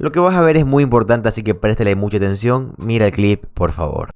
Lo que vas a ver es muy importante, así que préstale mucha atención. Mira el clip, por favor.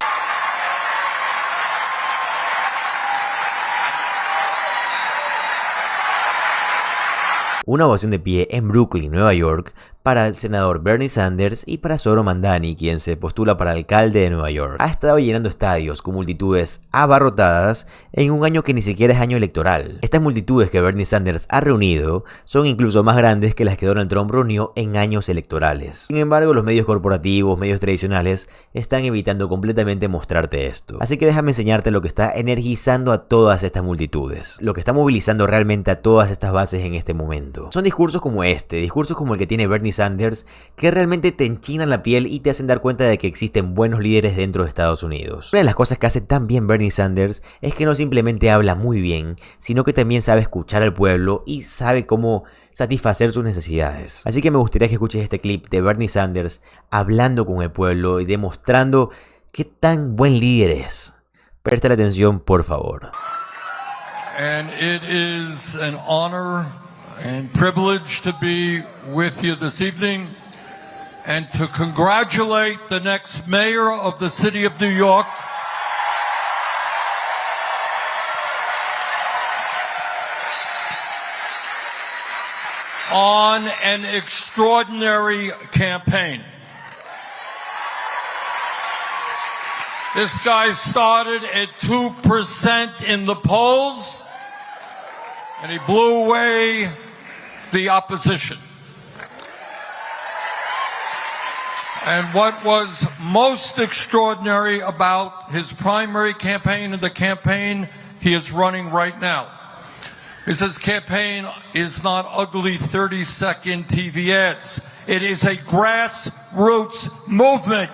Una ovación de pie en Brooklyn, Nueva York, para el senador Bernie Sanders y para Zohran Mamdani, quien se postula para alcalde de Nueva York. Ha estado llenando estadios con multitudes abarrotadas en un año que ni siquiera es año electoral. Estas multitudes que Bernie Sanders ha reunido son incluso más grandes que las que Donald Trump reunió en años electorales. Sin embargo, los medios corporativos, medios tradicionales, están evitando completamente mostrarte esto. Así que déjame enseñarte lo que está energizando a todas estas multitudes, lo que está movilizando realmente a todas estas bases en este momento. Son discursos como este, discursos como el que tiene Bernie Sanders, que realmente te enchinan la piel y te hacen dar cuenta de que existen buenos líderes dentro de Estados Unidos. Una de las cosas que hace tan bien Bernie Sanders es que no simplemente habla muy bien, sino que también sabe escuchar al pueblo y sabe cómo satisfacer sus necesidades. Así que me gustaría que escuches este clip de Bernie Sanders hablando con el pueblo y demostrando qué tan buen líder es. Presta atención, por favor. And it is an honor and privilege to be with you this evening and to congratulate the next mayor of the city of New York, on an extraordinary campaign. This guy started at 2% in the polls, and he blew away the opposition. And what was most extraordinary about his primary campaign and the campaign he is running right now is his campaign is not ugly 30-second TV ads. It is a grassroots movement,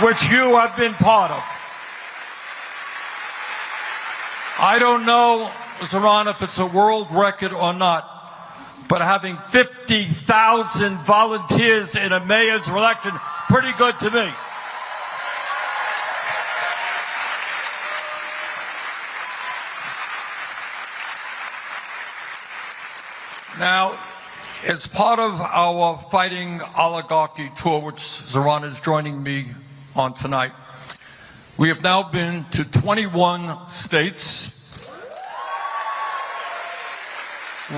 which you have been part of. I don't know, Zohran, if it's a world record or not, but having 50,000 volunteers in a mayor's election, pretty good to me. Now, as part of our Fighting Oligarchy tour, which Zohran is joining me on tonight, we have now been to 21 states.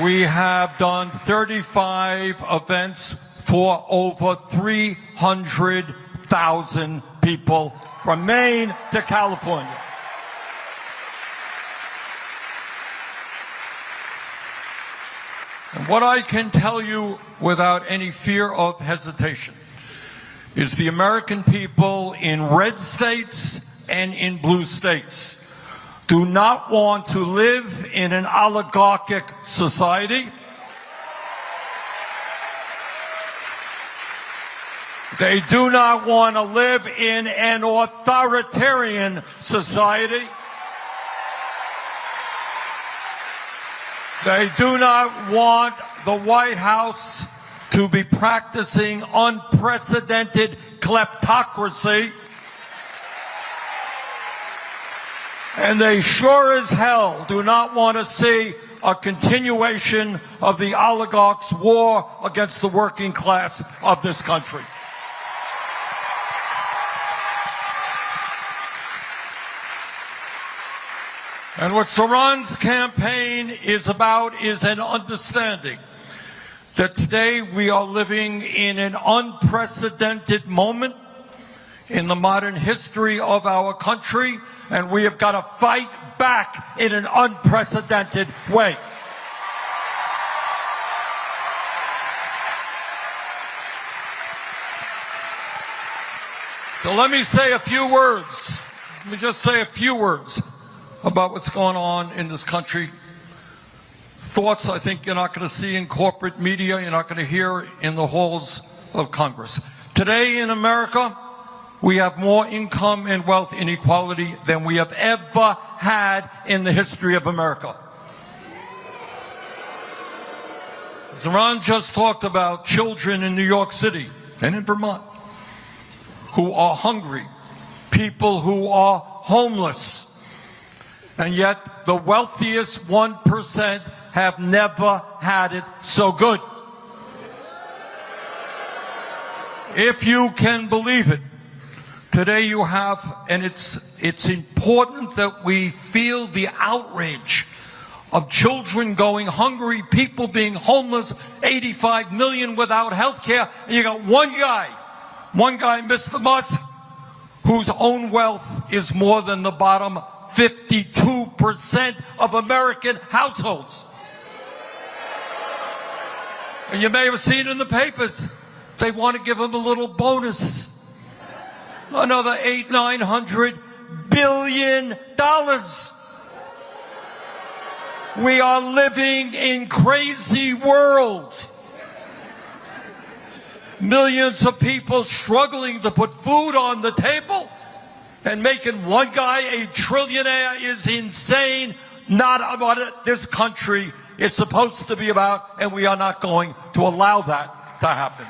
We have done 35 events for over 300,000 people from Maine to California. And what I can tell you without any fear of hesitation is the American people in red states and in blue states do not want to live in an oligarchic society. They do not want to live in an authoritarian society. They do not want the White House to be practicing unprecedented kleptocracy. And they sure as hell do not want to see a continuation of the oligarchs' war against the working class of this country. And what Zohran's campaign is about is an understanding that today we are living in an unprecedented moment in the modern history of our country, and we have got to fight back in an unprecedented way. So let me say a few words. Let me just say a few words about what's going on in this country. Thoughts I think you're not going to see in corporate media, you're not going to hear in the halls of Congress. Today in America, we have more income and wealth inequality than we have ever had in the history of America. Zohran just talked about children in New York City and in Vermont who are hungry, people who are homeless, and yet the wealthiest 1% have never had it so good. if you can believe it, today you have, and it's important that we feel the outrage of children going hungry, people being homeless, 85 million without health care, and you got one guy, Mr. Musk, whose own wealth is more than the bottom 52% of American households. And you may have seen in the papers, they want to give him a little bonus. Another $800–900 billion. We are living in crazy world. Millions of people struggling to put food on the table, and making one guy a trillionaire is insane. Not what this country is supposed to be about, and we are not going to allow that to happen.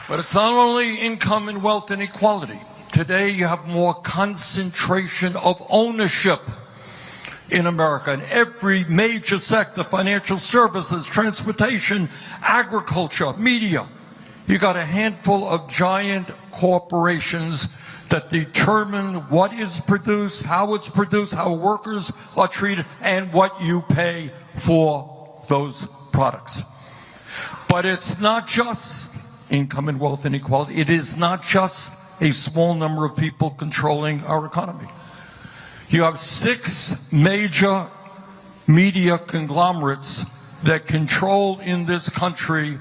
But it's not only income and wealth inequality. Today you have more concentration of ownership in America in every major sector: financial services, transportation, agriculture, media. You got a handful of giant corporations that determine what is produced, how workers are treated, and what you pay for those products. But it's not just income and wealth inequality. It is not just a small number of people controlling our economy. You have 6 major media conglomerates that control in this country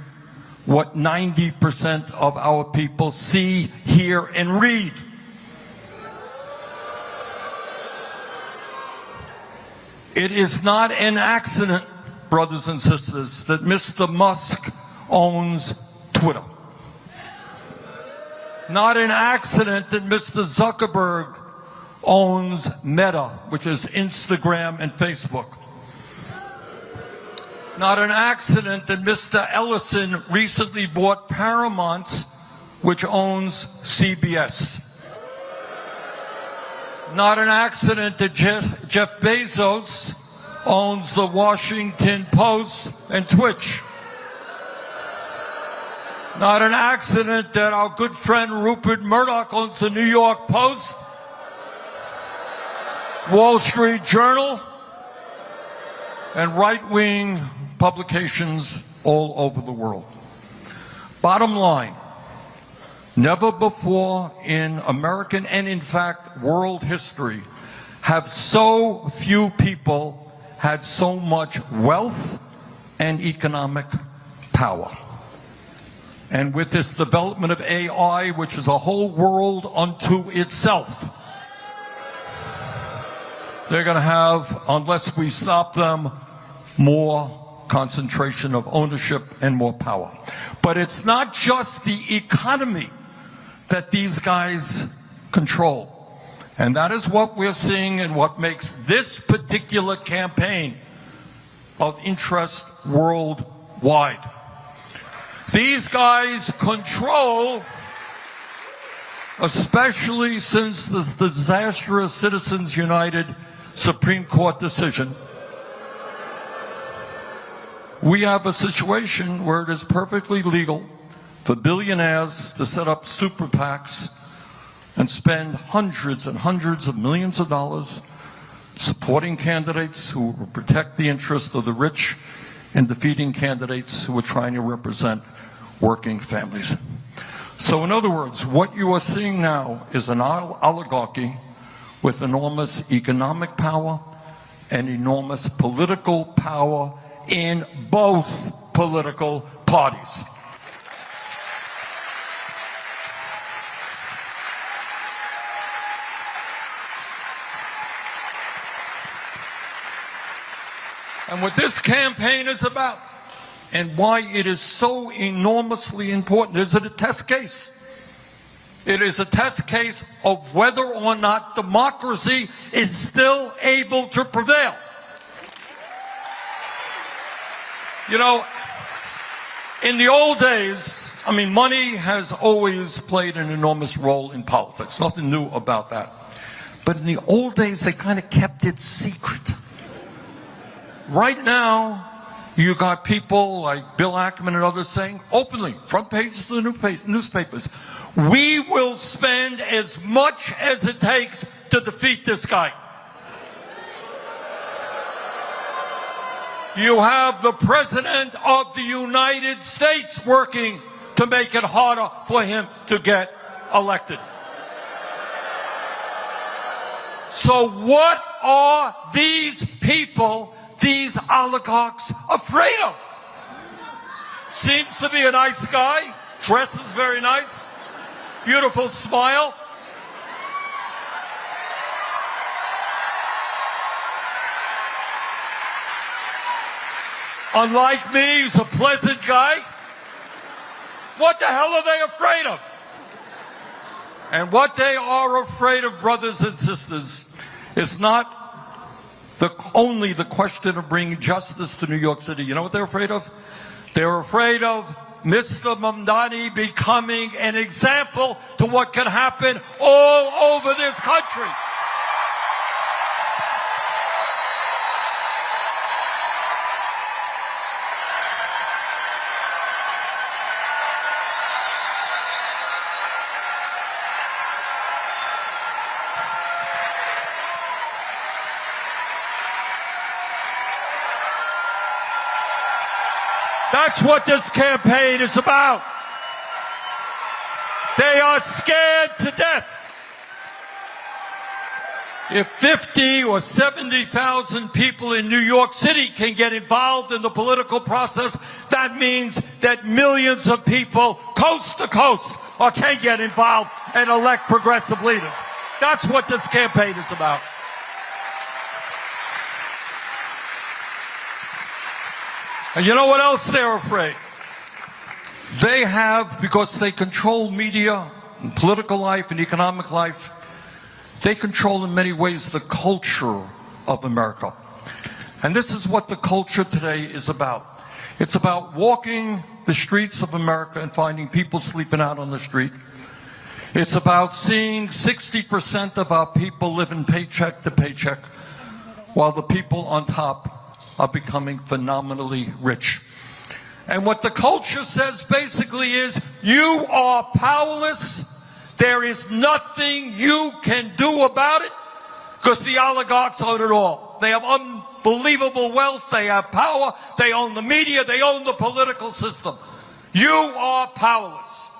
what 90% of our people see, hear, and read. It is not an accident, brothers and sisters, that Mr. Musk owns Twitter. Not an accident that Mr. Zuckerberg owns Meta, which is Instagram and Facebook. Not an accident that Mr. Ellison recently bought Paramount, which owns CBS. Not an accident that Jeff Bezos owns the Washington Post and Twitch. Not an accident that our good friend Rupert Murdoch owns the New York Post, Wall Street Journal, and right-wing publications all over the world. Bottom line, never before in American and in fact world history have so few people had so much wealth and economic power. And with this development of AI, which is a whole world unto itself, they're going to have, unless we stop them, more concentration of ownership and more power. But it's not just the economy that these guys control. And that is what we're seeing and what makes this particular campaign of interest worldwide. These guys control, especially since the disastrous Citizens United Supreme Court decision, we have a situation where it is perfectly legal for billionaires to set up super PACs and spend hundreds and hundreds of millions of dollars supporting candidates who will protect the interests of the rich and defeating candidates who are trying to represent working families. So in other words, what you are seeing now is an oligarchy with enormous economic power and enormous political power in both political parties. And what this campaign is about, and why it is so enormously important, is it a test case? It is a test case of whether or not democracy is still able to prevail. You know, in the old days, I mean, money has always played an enormous role in politics. Nothing new about that. But in the old days, they kind of kept it secret. Right now, you got people like Bill Ackman and others saying openly, front pages of the newspapers, we will spend as much as it takes to defeat this guy. You have the President of the United States working to make it harder for him to get elected. So what are these people, these oligarchs, afraid of? Seems to be a nice guy, dresses very nice, beautiful smile. Unlike me, he's a pleasant guy. What the hell are they afraid of? And what they are afraid of, brothers and sisters, is not only the question of bringing justice to New York City. You know what they're afraid of? They're afraid of Mr. Mamdani becoming an example to what can happen all over this country. That's what this campaign is about. They are scared to death. If 50 or 70,000 people in New York City can get involved in the political process, that means that millions of people coast to coast can get involved and elect progressive leaders. That's what this campaign is about. And you know what else they're afraid? They have, because they control media, and political life, and economic life, they control in many ways the culture of America. And this is what the culture today is about. It's about walking the streets of America and finding people sleeping out on the street. It's about seeing 60% of our people living paycheck to paycheck, while the people on top are becoming phenomenally rich. And what the culture says basically is, you are powerless. There is nothing you can do about it, because the oligarchs own it all. They have unbelievable wealth. They have power. They own the media. They own the political system. You are powerless.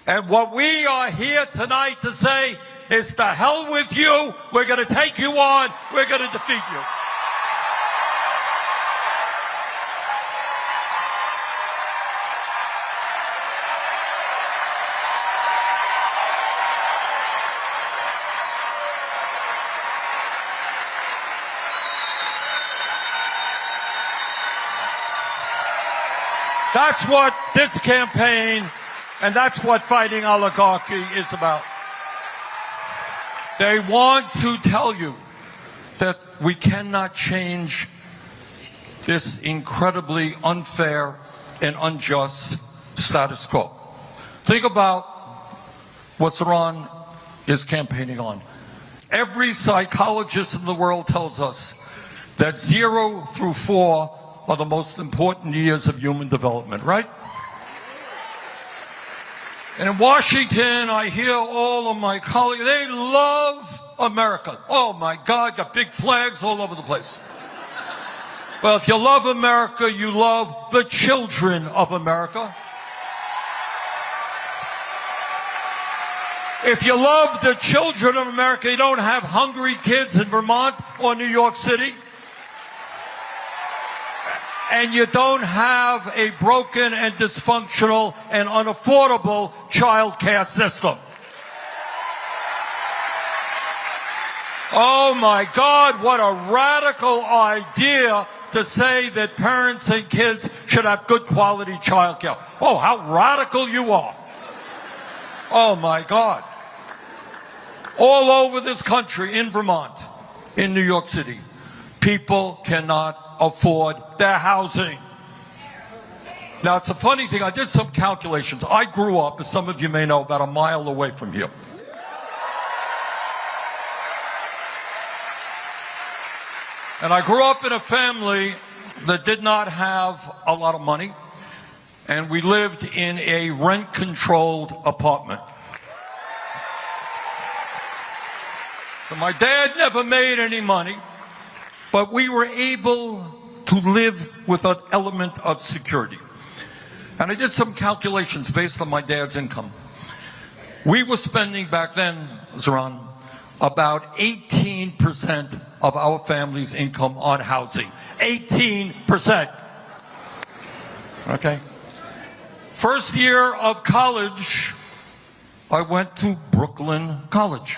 And what we are here tonight to say is, to hell with you. We're going to take you on. We're going to defeat you. That's what this campaign, and that's what fighting oligarchy is about. They want to tell you that we cannot change this incredibly unfair and unjust status quo. Think about what Saran is campaigning on. Every psychologist in the world tells us that 0 through 4 are the most important years of human development, right? And in Washington, I hear all of my colleagues, they love America. Oh my God, got big flags all over the place. Well, if you love America, you love the children of America. If you love the children of America, you don't have hungry kids in Vermont or New York City. And you don't have a broken and dysfunctional and unaffordable child care system. Oh my God, what a radical idea to say that parents and kids should have good quality child care. Oh, how radical you are. Oh my God. All over this country, in Vermont, in New York City, people cannot afford their housing. Now, it's a funny thing. I did some calculations. I grew up, as some of you may know, about a mile away from here. And I grew up in a family that did not have a lot of money, and we lived in a rent-controlled apartment. So my dad never made any money, but we were able to live with an element of security. And I did some calculations based on my dad's income. We were spending back then, Zoran, about 18% of our family's income on housing. 18%. Okay? First year of college, I went to Brooklyn College.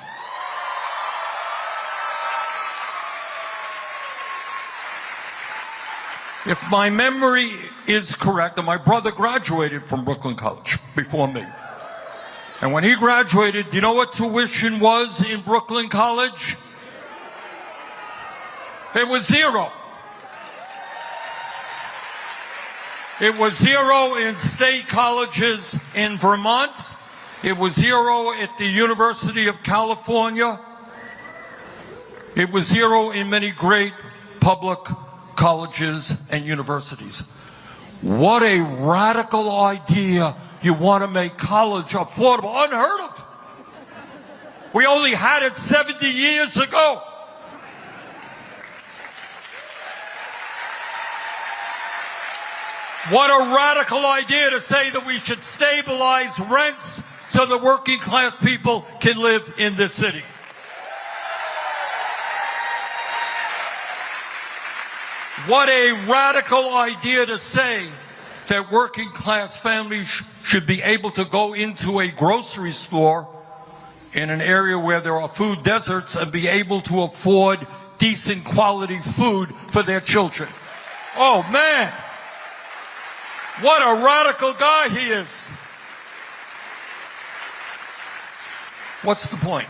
If my memory is correct, and my brother graduated from Brooklyn College before me. And when he graduated, do you know what tuition was in Brooklyn College? It was zero. It was zero in state colleges in Vermont. It was zero at the University of California. It was zero in many great public colleges and universities. What a radical idea. You want to make college affordable. Unheard of. We only had it 70 years ago. What a radical idea to say that we should stabilize rents so the working class people can live in this city. What a radical idea to say that working class families should be able to go into a grocery store in an area where there are food deserts and be able to afford decent quality food for their children. Oh man, what a radical guy he is. What's the point?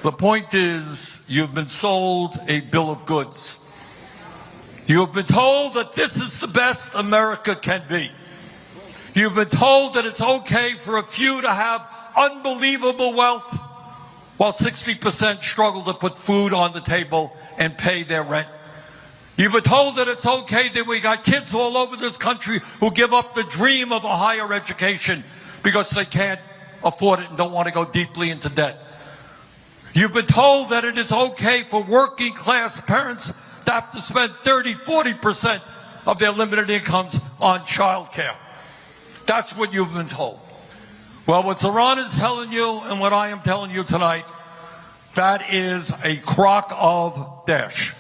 The point is you've been sold a bill of goods. You have been told that this is the best America can be. You've been told that it's okay for a few to have unbelievable wealth while 60% struggle to put food on the table and pay their rent. You've been told that it's okay that we got kids all over this country who give up the dream of a higher education because they can't afford it and don't want to go deeply into debt. You've been told that it is okay for working class parents to have to spend 30-40% of their limited incomes on child care. That's what you've been told. Well, what Zoran is telling you and what I am telling you tonight, that is a crock of dash.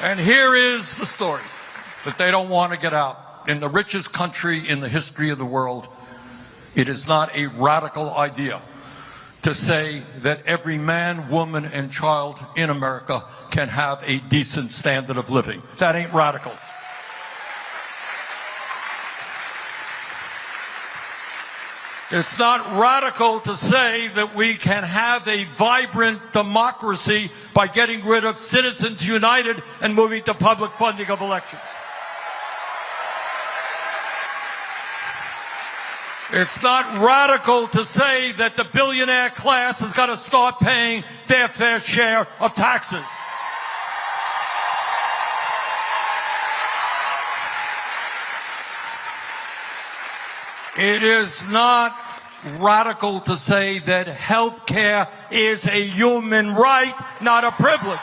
And here is the story that they don't want to get out. In the richest country in the history of the world, it is not a radical idea to say that every man, woman, and child in America can have a decent standard of living. That ain't radical. It's not radical to say that we can have a vibrant democracy by getting rid of Citizens United and moving to public funding of elections. It's not radical to say that the billionaire class has got to start paying their fair share of taxes. It is not radical to say that health care is a human right, not a privilege.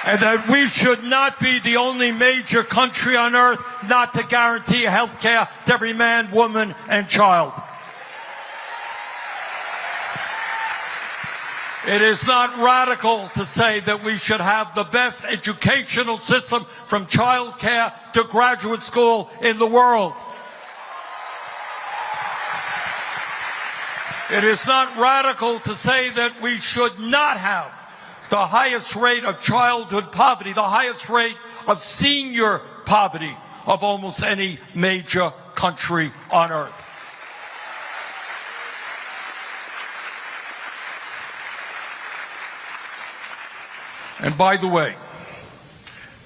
And that we should not be the only major country on earth not to guarantee health care to every man, woman, and child. It is not radical to say that we should have the best educational system from child care to graduate school in the world. It is not radical to say that we should not have the highest rate of childhood poverty, the highest rate of senior poverty of almost any major country on earth. And by the way,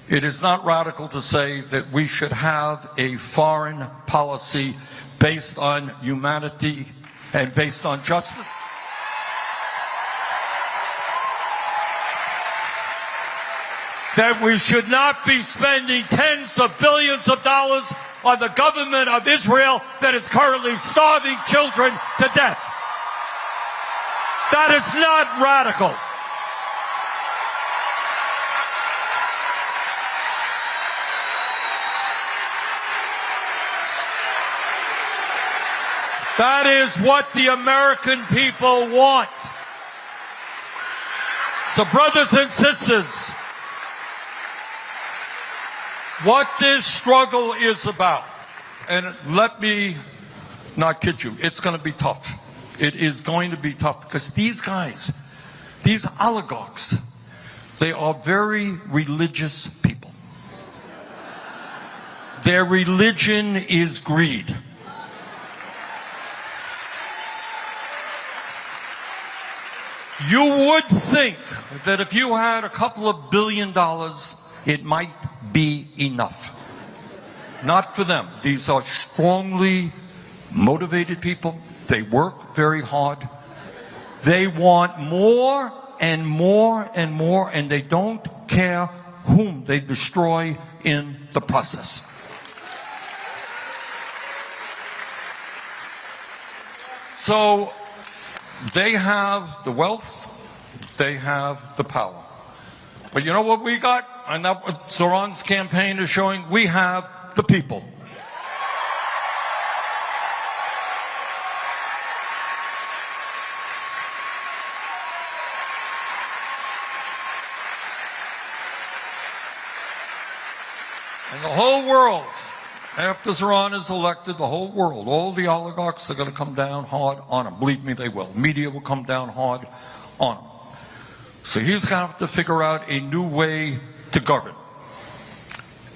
It is not radical to say that we should have a foreign policy based on humanity and based on justice. That we should not be spending tens of billions of dollars on the government of Israel that is currently starving children to death. That is not radical. That is what the American people want. So, brothers and sisters, what this struggle is about, and let me not kid you, it's going to be tough. It is going to be tough because these guys, these oligarchs, they are very religious people. Their religion is greed. You would think that if you had a couple of $1 billion, it might be enough. Not for them. These are strongly motivated people. They work very hard. They want more and more and more, and they don't care whom they destroy in the process. So they have the wealth, they have the power. But you know what we got? And that's what Zoran's campaign is showing. We have the people. And the whole world, after Zoran is elected, the whole world, all the oligarchs are going to come down hard on him. Believe me, they will. Media will come down hard on him. So he's going to have to figure out a new way to govern.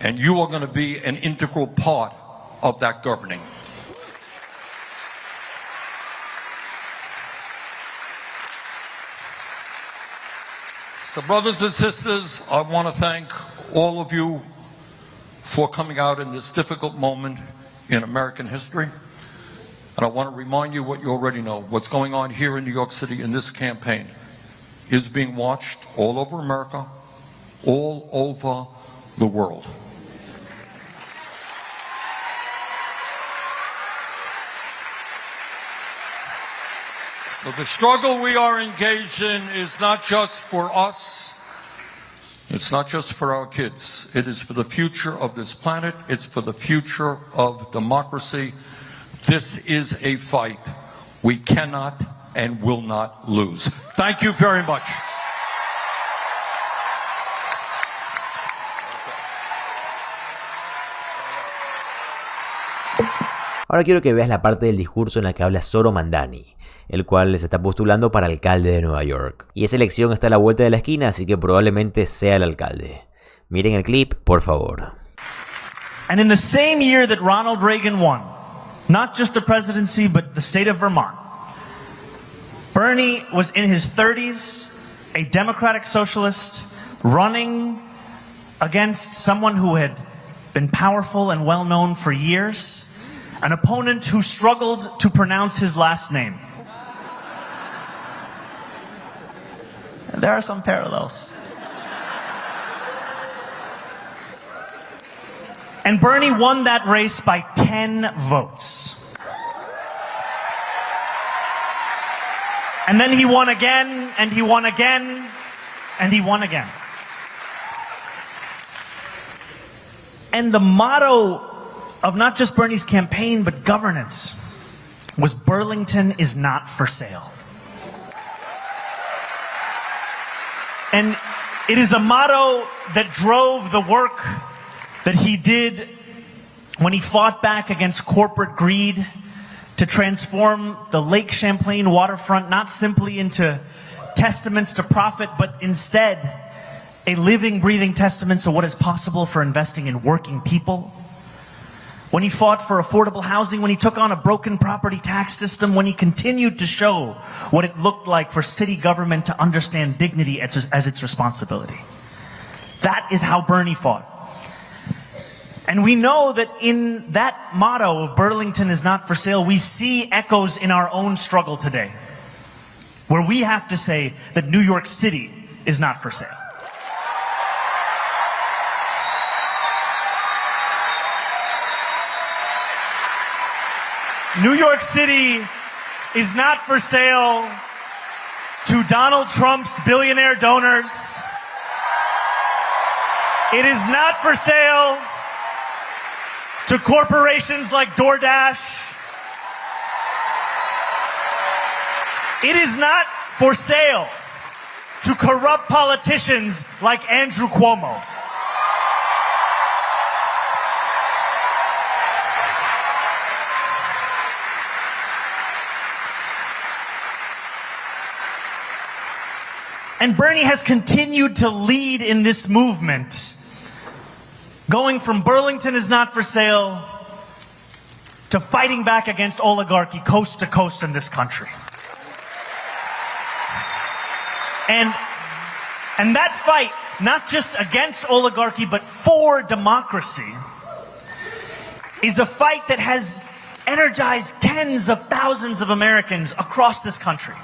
And you are going to be an integral part of that governing. So brothers and sisters, I want to thank all of you for coming out in this difficult moment in American history. And I want to remind you what you already know. What's going on here in New York City in this campaign is being watched all over America, all over the world. So the struggle we are engaged in is not just for us. It's not just for our kids. It is for the future of this planet. It's for the future of democracy. This is a fight we cannot and will not lose. Thank you very much. Ahora quiero que veas la parte del discurso en la que habla Zoro Mandani, el cual se está postulando para alcalde de Nueva York. Y esa elección está a la vuelta de la esquina, así que probablemente sea el alcalde. Miren el clip, por favor. And in the same year that Ronald Reagan won, not just the presidency, but the state of Vermont, Bernie was in his 30s, a Democratic socialist, running against someone who had been powerful and well known for years, an opponent who struggled to pronounce his last name. There are some parallels. And Bernie won that race by 10 votes. And then he won again, and he won again, and he won again. And the motto of not just Bernie's campaign, but governance, was Burlington is not for sale. And it is a motto that drove the work that he did when he fought back against corporate greed to transform the Lake Champlain waterfront not simply into testaments to profit, but instead a living, breathing testament to what is possible for investing in working people. When he fought for affordable housing, when he took on a broken property tax system, when he continued to show what it looked like for city government to understand dignity as its responsibility. That is how Bernie fought. And we know that in that motto of Burlington is not for sale, we see echoes in our own struggle today, where we have to say that New York City is not for sale. New York City is not for sale to Donald Trump's billionaire donors. It is not for sale to corporations like DoorDash. It is not for sale to corrupt politicians like Andrew Cuomo. And Bernie has continued to lead in this movement, going from Burlington is not for sale to fighting back against oligarchy coast to coast in this country. And that fight, not just against oligarchy, but for democracy, is a fight that has energized tens of thousands of Americans across this country.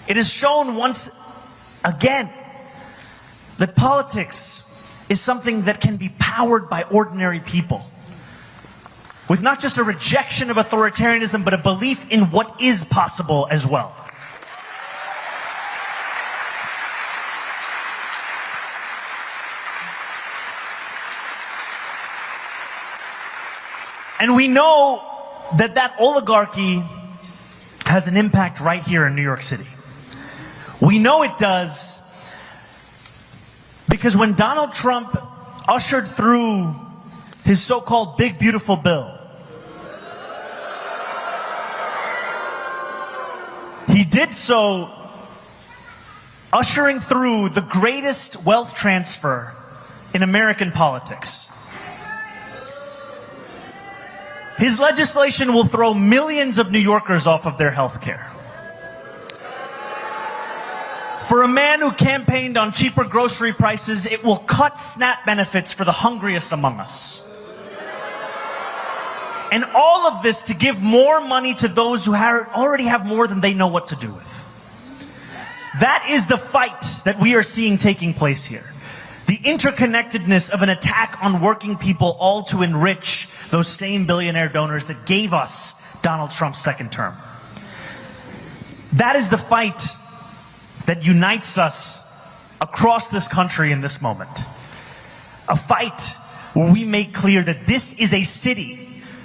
It has shown once again that politics is something that can be powered by ordinary people, with not just a rejection of authoritarianism, but a belief in what is possible as well. And we know that that oligarchy has an impact right here in New York City. We know it does because when Donald Trump ushered through his so-called Big Beautiful Bill, he did so ushering through the greatest wealth transfer in American politics. His legislation will throw millions of New Yorkers off of their health care. For a man who campaigned on cheaper grocery prices, it will cut SNAP benefits for the hungriest among us. And all of this to give more money to those who already have more than they know what to do with. That is the fight that we are seeing taking place here. The interconnectedness of an attack on working people, all to enrich those same billionaire donors that gave us Donald Trump's second term. That is the fight that unites us across this country in this moment. A fight where we make clear that this is a city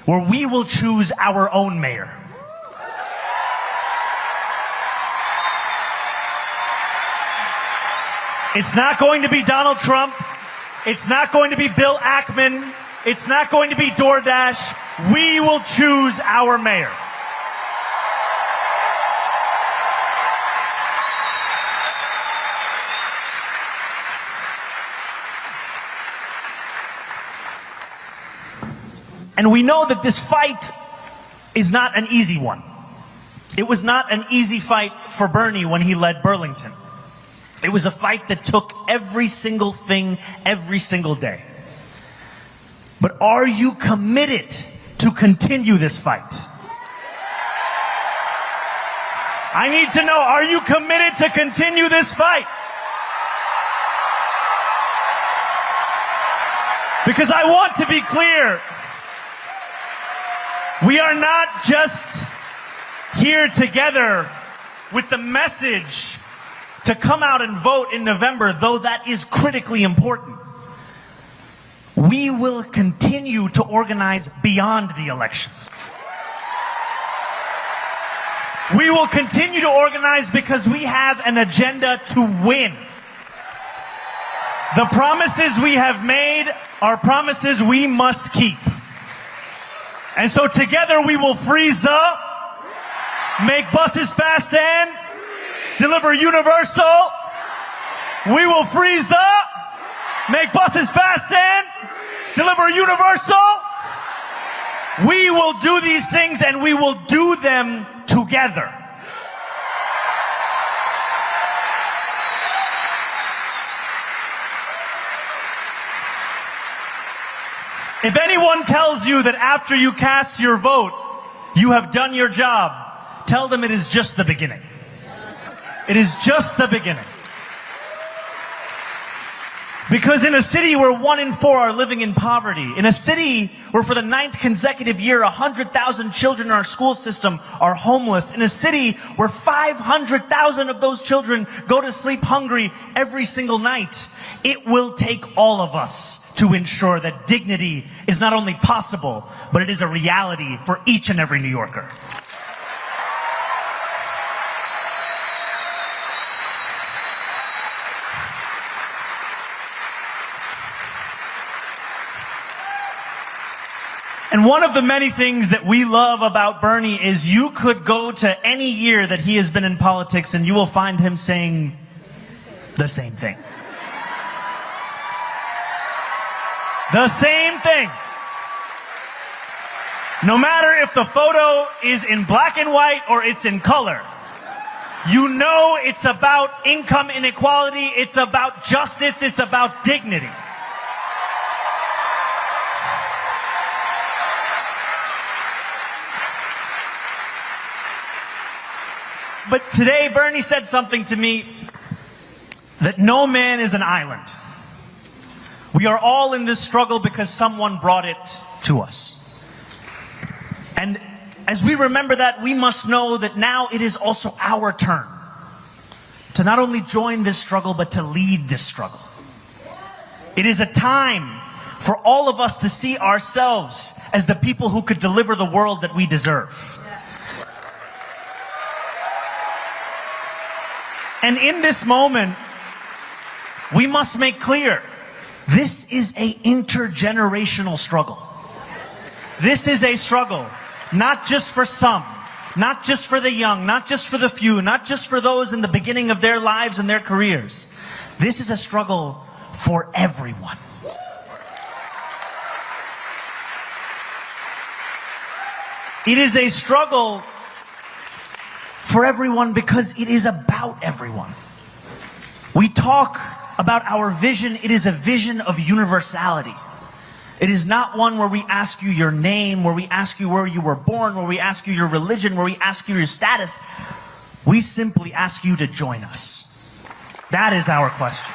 where we will choose our own mayor. It's not going to be Donald Trump. It's not going to be Bill Ackman. It's not going to be DoorDash. We will choose our mayor. And we know that this fight is not an easy one. It was not an easy fight for Bernie when he led Burlington. It was a fight that took every single thing, every single day. But are you committed to continue this fight? I need to know, are you committed to continue this fight? Because I want to be clear. We are not just here together with the message to come out and vote in November, though that is critically important. We will continue to organize beyond the election. We will continue to organize because we have an agenda to win. The promises we have made are promises we must keep. And so together we will freeze the, make buses fast and deliver universal. We will freeze the, make buses fast and deliver universal. We will do these things and we will do them together. If anyone tells you that after you cast your vote, you have done your job, tell them it is just the beginning. It is just the beginning. Because in a city where 1 in 4 are living in poverty, in a city where for the 9th consecutive year 100,000 children in our school system are homeless, in a city where 500,000 of those children go to sleep hungry every single night, it will take all of us to ensure that dignity is not only possible, but it is a reality for each and every New Yorker. And one of the many things that we love about Bernie is you could go to any year that he has been in politics and you will find him saying the same thing. The same thing. No matter if the photo is in black and white or it's in color, you know it's about income inequality, it's about justice, it's about dignity. But today, Bernie said something to me that no man is an island. We are all in this struggle because someone brought it to us. And as we remember that, we must know that now it is also our turn to not only join this struggle, but to lead this struggle. It is a time for all of us to see ourselves as the people who could deliver the world that we deserve. And in this moment, we must make clear, this is an intergenerational struggle. This is a struggle, not just for some, not just for the young, not just for the few, not just for those in the beginning of their lives and their careers. This is a struggle for everyone. It is a struggle for everyone because it is about everyone. We talk about our vision. It is a vision of universality. It is not one where we ask you your name, where we ask you where you were born, where we ask you your religion, where we ask you your status. We simply ask you to join us. That is our question.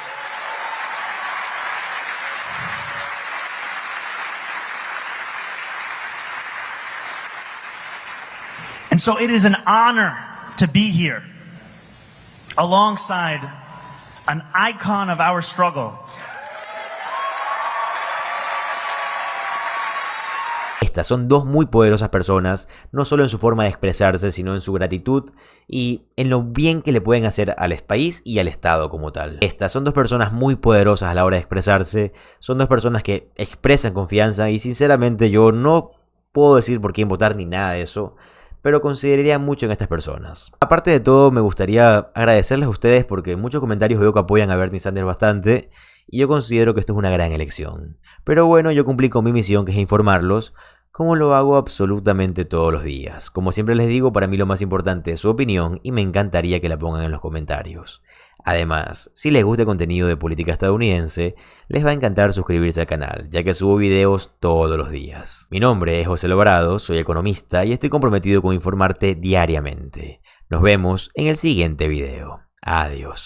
And so it is an honor to be here alongside an icon of our struggle. Estas son dos muy poderosas personas, no solo en su forma de expresarse, sino en su gratitud y en lo bien que le pueden hacer al país y al Estado como tal. Estas son dos personas muy poderosas a la hora de expresarse, son dos personas que expresan confianza y sinceramente yo no puedo decir por quién votar ni nada de eso, pero consideraría mucho en estas personas. Aparte de todo, me gustaría agradecerles a ustedes porque en muchos comentarios veo que apoyan a Bernie Sanders bastante y yo considero que esto es una gran elección. Pero bueno, yo cumplí con mi misión, que es informarlos, como lo hago absolutamente todos los días. Como siempre les digo, para mí lo más importante es su opinión y me encantaría que la pongan en los comentarios. Además, si les gusta el contenido de política estadounidense, les va a encantar suscribirse al canal, ya que subo videos todos los días. Mi nombre es José Alvarado, soy economista y estoy comprometido con informarte diariamente. Nos vemos en el siguiente video. Adiós.